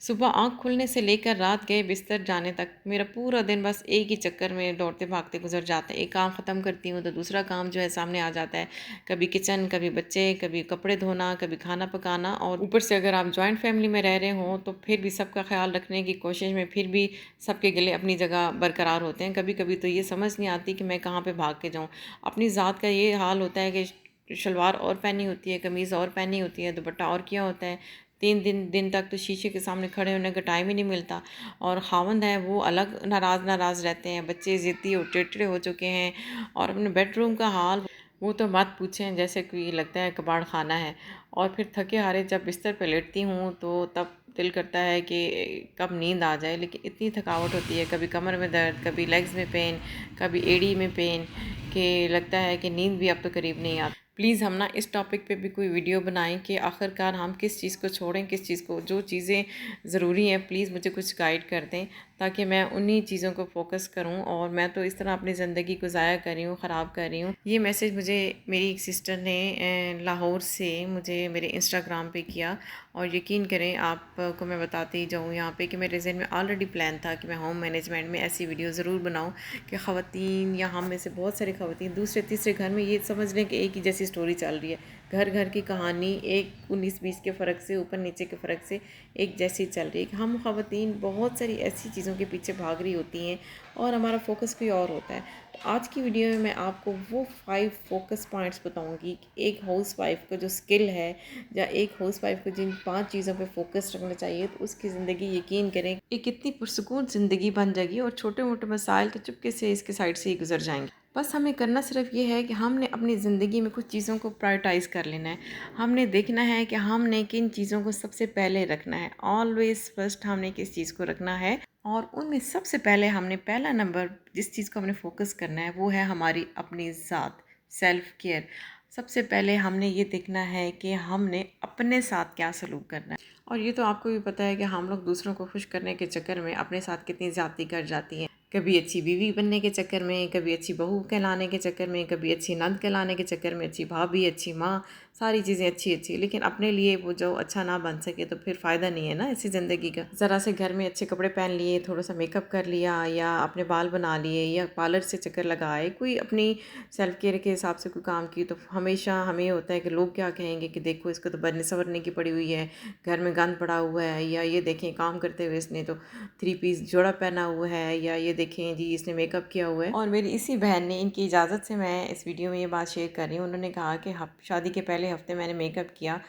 सुबह आँख खुलने से लेकर रात गए बिस्तर जाने तक मेरा पूरा दिन बस एक ही चक्कर में दौड़ते भागते गुजर जाता है। एक काम ख़त्म करती हूँ तो दूसरा काम जो है सामने आ जाता है। कभी किचन, कभी बच्चे, कभी कपड़े धोना, कभी खाना पकाना, और ऊपर से अगर आप जॉइंट फैमिली में रह रहे हों तो फिर भी सबका ख्याल रखने की कोशिश में फिर भी सबके गले अपनी जगह बरकरार होते हैं। कभी कभी तो ये समझ नहीं आती कि मैं कहाँ पर भाग के जाऊँ। अपनी ज़ात का ये हाल होता है कि शलवार और पहनी होती है, कमीज़ और पहनी होती है, दुपट्टा और किया होता है। 3 दिन तक तो शीशे के सामने खड़े होने का टाइम ही नहीं मिलता। और ख़ावंद है वो अलग नाराज़ रहते हैं, बच्चे ज़िद्दी और चिड़चिड़े हो चुके हैं। और अपने बेडरूम का हाल वो तो मत पूछें, जैसे कि लगता है कबाड़ खाना है। और फिर थके हारे जब बिस्तर पे लेटती हूँ तो तब दिल करता है कि कब नींद आ जाए, लेकिन इतनी थकावट होती है, कभी कमर में दर्द, कभी लेग्स में पेन, कभी एड़ी में पेन, कि लगता है कि नींद भी अब तो करीब नहीं आती। प्लीज़ हम ना इस टॉपिक पे भी कोई वीडियो बनाएं कि आखिरकार हम किस चीज़ को छोड़ें, किस चीज़ को, जो चीज़ें ज़रूरी हैं प्लीज़ मुझे कुछ गाइड कर दें ताकि मैं उन्हीं चीज़ों को फोकस करूं। और मैं तो इस तरह अपनी ज़िंदगी को ज़ाया कर रही हूँ, ख़राब कर रही हूँ। ये मैसेज मुझे मेरी एक सिस्टर ने लाहौर से मुझे मेरे इंस्टाग्राम पे किया। और यकीन करें आपको मैं बताती ही जाऊँ यहाँ पे कि मेरे ज़हन में ऑलरेडी प्लान था कि मैं होम मैनेजमेंट में ऐसी वीडियो ज़रूर बनाऊँ कि ख़वातीन या हम में से बहुत सारी ख़वातीन दूसरे तीसरे घर में ये समझ लें कि एक ही जैसी स्टोरी चल रही है। घर घर की कहानी एक 19-20 के फ़र्क से, ऊपर नीचे के फ़र्क से एक जैसी चल रही है कि हम ख़वातीन बहुत सारी ऐसी चीज़ों के पीछे भाग रही होती हैं और हमारा फोकस कोई और होता है। तो आज की वीडियो में मैं आपको वो 5 फोकस पॉइंट्स बताऊंगी कि एक हाउस वाइफ का जो स्किल है या एक हाउस वाइफ को जिन 5 चीज़ों पे फोकस रखना चाहिए तो उसकी ज़िंदगी यकीन करें एक कितनी पुरसुकून ज़िंदगी बन जाएगी। और छोटे मोटे मसाइल तो चुपके से इसके साइड से ही गुजर जाएंगे। बस हमें करना सिर्फ ये है कि हमने अपनी ज़िंदगी में कुछ चीज़ों को प्रायोरिटाइज़ कर लेना है। हमने देखना है कि हमने किन चीज़ों को सबसे पहले रखना है। ऑलवेज़ फर्स्ट हमने किस चीज़ को रखना है, और उनमें सबसे पहले हमने पहला नंबर जिस चीज़ को हमने फोकस करना है वो है हमारी अपनी ज़ात, सेल्फ़ केयर। सबसे पहले हमने ये देखना है कि हमने अपने साथ क्या सलूक करना है। और ये तो आपको भी पता है कि हम लोग दूसरों को खुश करने के चक्कर में अपने साथ कितनी ज़्यादती कर जाती हैं। कभी अच्छी बीवी बनने के चक्कर में, कभी अच्छी बहू कहलाने के चक्कर में, कभी अच्छी नंद कहलाने के चक्कर में, अच्छी भाभी, अच्छी माँ, सारी चीज़ें अच्छी अच्छी, लेकिन अपने लिए वो जो अच्छा ना बन सके तो फिर फ़ायदा नहीं है ना ऐसी ज़िंदगी का। ज़रा से घर में अच्छे कपड़े पहन लिए, थोड़ा सा मेकअप कर लिया, या अपने बाल बना लिए, या पार्लर से चक्कर लगाए, कोई अपनी सेल्फ केयर के हिसाब से कोई काम की, तो हमेशा हमें ये होता है कि लोग क्या कहेंगे कि देखो इसको तो बनने संवरने की पड़ी हुई है, घर में गंद पड़ा हुआ है, या ये देखें काम करते हुए इसने तो 3 पीस जोड़ा पहना हुआ है, या ये देखें जी इसने मेकअप किया हुआ है। और मेरी इसी बहन ने, इनकी इजाज़त से मैं इस वीडियो में ये बात शेयर कर रही हूँ, उन्होंने कहा कि शादी के पहले हफ्ते मैंने मेकअप किया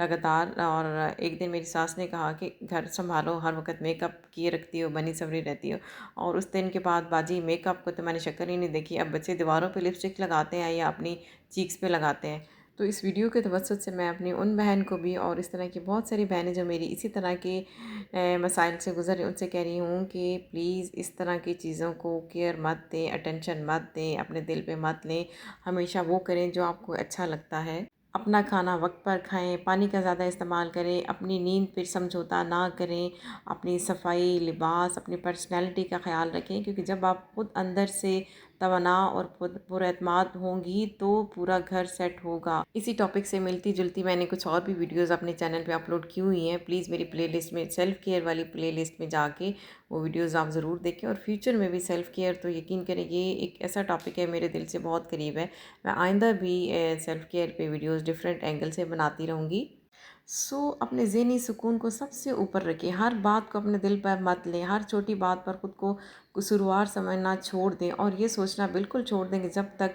लगातार, और एक दिन मेरी सास ने कहा कि घर संभालो, हर वक्त मेकअप किए रखती हो, बनी संवरी रहती हो। और उस दिन के बाद बाजी मेकअप को तो मैंने शक्ल ही नहीं देखी। अब बच्चे दीवारों पे लिपस्टिक लगाते हैं या अपनी चीक्स पे लगाते हैं। तो इस वीडियो के तवज्जुद से मैं अपनी उन बहन को भी और इस तरह की बहुत सारी बहनें जो मेरी इसी तरह के मसाइल से गुजर रही, उनसे कह रही हूँ कि प्लीज़ इस तरह की चीज़ों को केयर मत दें, अटेंशन मत दें, अपने दिल पे मत लें। हमेशा वो करें जो आपको अच्छा लगता है। अपना खाना वक्त पर खाएं, पानी का ज़्यादा इस्तेमाल करें, अपनी नींद पर समझौता ना करें, अपनी सफाई, लिबास, अपनी पर्सनैलिटी का ख्याल रखें, क्योंकि जब आप खुद अंदर से तवाना और पुरएतमाद होंगी तो पूरा घर सेट होगा। इसी टॉपिक से मिलती जुलती मैंने कुछ और भी वीडियोस अपने चैनल पे अपलोड की हुई हैं। प्लीज़ मेरी प्लेलिस्ट में, सेल्फ़ केयर वाली प्लेलिस्ट में जाके वो वीडियोस आप ज़रूर देखें। और फ्यूचर में भी सेल्फ़ केयर तो यकीन करें ये एक ऐसा टॉपिक है मेरे दिल से बहुत करीब है। मैं आइंदा भी सेल्फ़ केयर पे वीडियोस डिफरेंट एंगल से बनाती रहूँगी। अपने ज़हनी सुकून को सबसे ऊपर रखें। हर बात को अपने दिल पर मत लें, हर छोटी बात पर ख़ुद को कसूरवार समझना छोड़ दें, और ये सोचना बिल्कुल छोड़ दें कि जब तक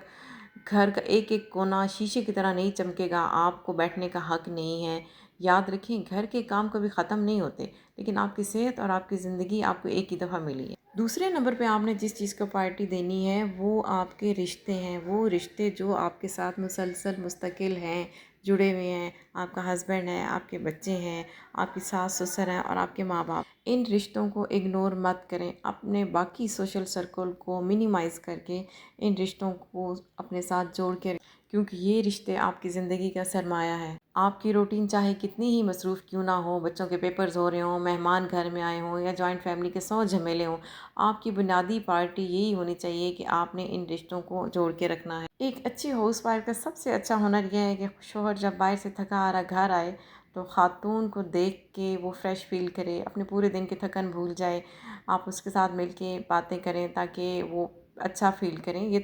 घर का एक एक कोना शीशे की तरह नहीं चमकेगा आपको बैठने का हक नहीं है। याद रखें घर के काम कभी ख़त्म नहीं होते, लेकिन आपकी सेहत और आपकी ज़िंदगी आपको एक ही दफ़ा मिली है। दूसरे नंबर पे आपने जिस चीज़ को प्रायोरिटी देनी है वो आपके रिश्ते हैं। वो रिश्ते जो आपके साथ मुसलसल मुस्तकिल हैं, जुड़े हुए हैं। आपका हस्बैंड है, आपके बच्चे हैं, आपकी सास ससुर हैं और आपके माँ बाप। इन रिश्तों को इग्नोर मत करें। अपने बाकी सोशल सर्कल को मिनिमाइज़ करके इन रिश्तों को अपने साथ जोड़ के, क्योंकि ये रिश्ते आपकी ज़िंदगी का सरमाया है। आपकी रूटीन चाहे कितनी ही मसरूफ़ क्यों ना हो, बच्चों के पेपर्स हो रहे हों, मेहमान घर में आए हों, या जॉइंट फैमिली के 100 झमेले हों, आपकी बुनियादी प्रायोरिटी यही होनी चाहिए कि आपने इन रिश्तों को जोड़ के रखना है। एक अच्छी हाउस वाइफ का सबसे अच्छा हुनर यह है कि शौहर जब बाहर से थका हारा घर आए تو خاتون کو دیکھ کے وہ فریش فیل کرے، اپنے پورے دن کی تھکن بھول جائے، آپ اس کے ساتھ مل کے باتیں کریں تاکہ وہ اچھا فیل کریں۔ یہ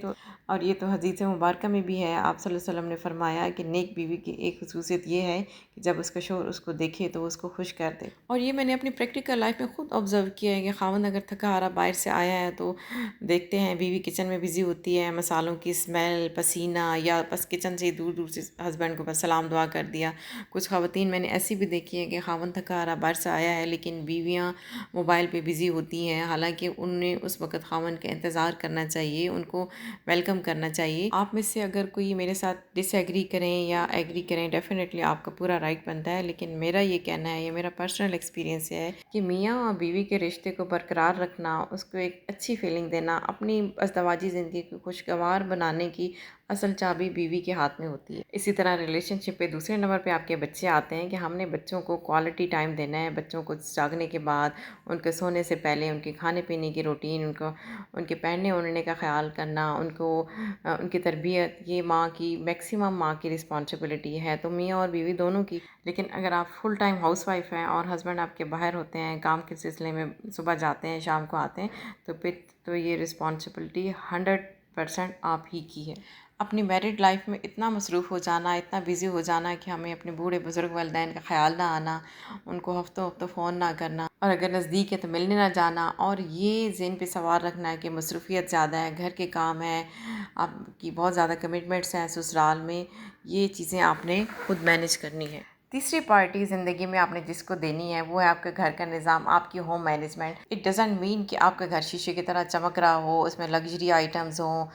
تو حدیث مبارکہ میں بھی ہے، آپ صلی اللہ علیہ وسلم نے فرمایا کہ نیک بیوی کی ایک خصوصیت یہ ہے کہ جب اس کا شوہر اس کو دیکھے تو اس کو خوش کر دے۔ اور یہ میں نے اپنی پریکٹیکل لائف میں خود آبزرو کیا ہے کہ خاوند اگر تھکا ہارا باہر سے آیا ہے تو دیکھتے ہیں بیوی کچن میں بزی ہوتی ہے، مسالوں کی اسمیل، پسینہ، یا بس کچن سے ہی دور دور سے ہسبینڈ کو بس سلام دعا کر دیا۔ کچھ خواتین میں نے ایسی بھی دیکھی ہے کہ خاوند تھکا ہارا باہر سے آیا ہے لیکن بیویاں موبائل پہ بزی ہوتی ہیں، حالانکہ انہیں اس وقت خاوند کا انتظار کرنا چاہیے، ان کو ویلکم کرنا چاہیے۔ آپ میں سے اگر کوئی میرے ساتھ ڈس ایگری کریں یا ایگری کریں، ڈیفینیٹلی آپ کا پورا رائٹ بنتا ہے، لیکن میرا یہ کہنا ہے، یہ میرا پرسنل ایکسپیرینس ہے کہ میاں اور بیوی کے رشتے کو برقرار رکھنا، اس کو ایک اچھی فیلنگ دینا، اپنی ازدواجی زندگی کو خوشگوار بنانے کی اصل چابی بیوی کے ہاتھ میں ہوتی ہے۔ اسی طرح ریلیشن شپ پہ دوسرے نمبر پہ آپ کے بچے آتے ہیں کہ ہم نے بچوں کو کوالٹی ٹائم دینا ہے، بچوں کو جاگنے کے بعد، ان کے سونے سے پہلے، ان کے کھانے پینے کی روٹین، ان کے پہننے اوڑھنے کا خیال کرنا، ان کی تربیت، یہ ماں کی میکسیمم ماں کی رسپانسبلٹی ہے، تو میاں اور بیوی دونوں کی۔ لیکن اگر آپ فل ٹائم ہاؤس وائف ہیں اور ہسبینڈ آپ کے باہر ہوتے ہیں کام کے سلسلے میں، صبح جاتے ہیں شام کو آتے ہیں، تو پھر تو یہ رسپانسبلٹی 100% آپ ہی کی ہے۔ اپنی میرڈ لائف میں اتنا مصروف ہو جانا، اتنا بزی ہو جانا کہ ہمیں اپنے بوڑھے بزرگ والدین کا خیال نہ آنا، ان کو ہفتوں ہفتوں فون نہ کرنا، اور اگر نزدیک ہے تو ملنے نہ جانا، اور یہ ذہن پہ سوار رکھنا ہے کہ مصروفیت زیادہ ہے، گھر کے کام ہیں، آپ کی بہت زیادہ کمٹمنٹس ہیں سسرال میں، یہ چیزیں آپ نے خود مینیج کرنی ہے۔ تیسری پارٹی زندگی میں آپ نے جس کو دینی ہے وہ ہے آپ کے گھر کا نظام، آپ کی home management. It doesn't mean کہ آپ کا گھر شیشے کی طرح چمک رہا ہو، اس میں لگژری آئٹمز ہوں،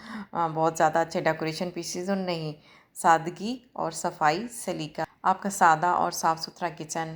بہت زیادہ اچھے ڈیکوریشن پیسز ہوں، نہیں۔ سادگی اور صفائی سلیقہ، آپ کا سادہ اور صاف ستھرا کچن،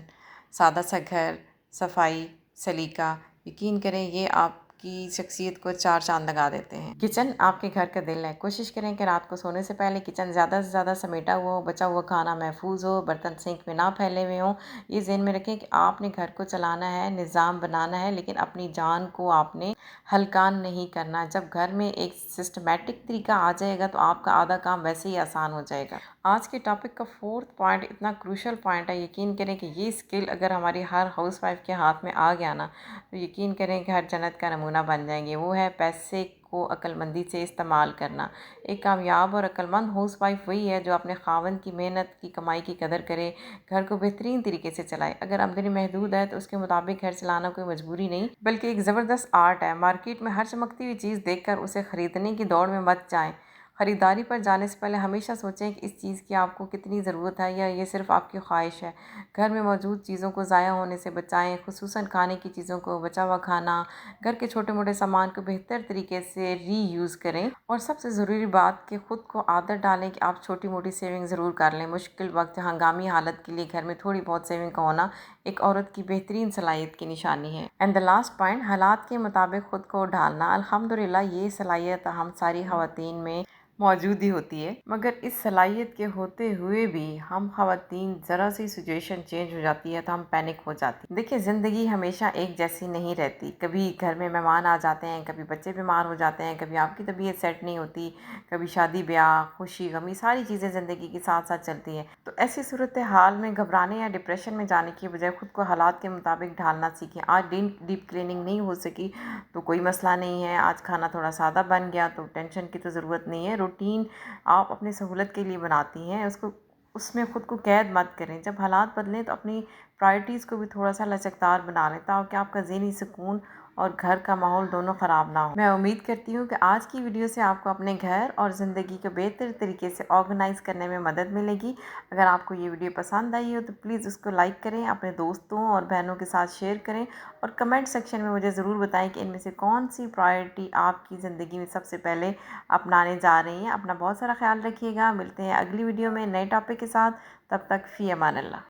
سادہ سا گھر، صفائی سلیقہ، یقین کریں یہ آپ کی شخصیت کو چار چاند لگا دیتے ہیں۔ کچن آپ کے گھر کا دل ہے، کوشش کریں کہ رات کو سونے سے پہلے کچن زیادہ سے زیادہ سمیٹا ہوا ہو، بچا ہوا کھانا محفوظ ہو، برتن سنک میں نہ پھیلے ہوئے ہوں۔ یہ ذہن میں رکھیں کہ آپ نے گھر کو چلانا ہے، نظام بنانا ہے، لیکن اپنی جان کو آپ نے ہلکان نہیں کرنا۔ جب گھر میں ایک سسٹمیٹک طریقہ آ جائے گا تو آپ کا آدھا کام ویسے ہی آسان ہو جائے گا۔ آج کے ٹاپک کا 4تھ پوائنٹ اتنا کروشل پوائنٹ ہے، یقین کریں کہ یہ اسکل اگر ہماری ہر ہاؤس وائف کے ہاتھ میں آ گیا نا تو یقین کریں کہ ہر جنت کا نمونہ بن جائیں گے۔ وہ ہے پیسے کو عقل مندی سے استعمال کرنا۔ ایک کامیاب اور عقل مند ہاؤس وائف وہی ہے جو اپنے خاوند کی محنت کی کمائی کی قدر کرے، گھر کو بہترین طریقے سے چلائے۔ اگر آمدنی محدود ہے تو اس کے مطابق گھر چلانا کوئی مجبوری نہیں بلکہ ایک زبردست آرٹ ہے۔ مارکیٹ میں ہر چمکتی ہوئی چیز دیکھ کر اسے خریدنے کی دوڑ میں مت جائیں۔ خریداری پر جانے سے پہلے ہمیشہ سوچیں کہ اس چیز کی آپ کو کتنی ضرورت ہے یا یہ صرف آپ کی خواہش ہے۔ گھر میں موجود چیزوں کو ضائع ہونے سے بچائیں، خصوصاً کھانے کی چیزوں کو، بچا ہوا کھانا، گھر کے چھوٹے موٹے سامان کو بہتر طریقے سے ری یوز کریں، اور سب سے ضروری بات کہ خود کو عادت ڈالیں کہ آپ چھوٹی موٹی سیونگ ضرور کر لیں۔ مشکل وقت، ہنگامی حالت کے لیے گھر میں تھوڑی بہت سیونگ کا ہونا ایک عورت کی بہترین صلاحیت کی نشانی ہے۔ اینڈ دا لاسٹ پوائنٹ، حالات کے مطابق خود کو ڈھالنا۔ الحمدللہ یہ صلاحیت ہم ساری خواتین میں موجود ہی ہوتی ہے، مگر اس صلاحیت کے ہوتے ہوئے بھی ہم خواتین ذرا سی سچویشن چینج ہو جاتی ہے تو ہم پینک ہو جاتی ہیں۔ دیکھیں زندگی ہمیشہ ایک جیسی نہیں رہتی، کبھی گھر میں مہمان آ جاتے ہیں، کبھی بچے بیمار ہو جاتے ہیں، کبھی آپ کی طبیعت سیٹ نہیں ہوتی، کبھی شادی بیاہ، خوشی غمی، ساری چیزیں زندگی کے ساتھ ساتھ چلتی ہیں۔ تو ایسی صورتحال میں گھبرانے یا ڈپریشن میں جانے کی بجائے خود کو حالات کے مطابق ڈھالنا سیکھیں۔ آج ڈیپ کلیننگ نہیں ہو سکی تو کوئی مسئلہ نہیں ہے، آج کھانا تھوڑا سادہ بن گیا تو ٹینشن کی تو ضرورت نہیں ہے۔ روٹین آپ اپنی سہولت کے لیے بناتی ہیں، اس میں خود کو قید مت کریں۔ جب حالات بدلیں تو اپنی پرائرٹیز کو بھی تھوڑا سا لچکدار بنا لیں تاکہ آپ کا ذہنی سکون اور گھر کا ماحول دونوں خراب نہ ہو۔ میں امید کرتی ہوں کہ آج کی ویڈیو سے آپ کو اپنے گھر اور زندگی کو بہتر طریقے سے آرگنائز کرنے میں مدد ملے گی۔ اگر آپ کو یہ ویڈیو پسند آئی ہو تو پلیز اس کو لائک کریں، اپنے دوستوں اور بہنوں کے ساتھ شیئر کریں، اور کمنٹ سیکشن میں مجھے ضرور بتائیں کہ ان میں سے کون سی پرائرٹی آپ کی زندگی میں سب سے پہلے اپنانے جا رہی ہیں۔ اپنا بہت سارا خیال رکھیے گا، ملتے ہیں اگلی ویڈیو میں نئے ٹاپک کے ساتھ، تب تک فی امان اللہ۔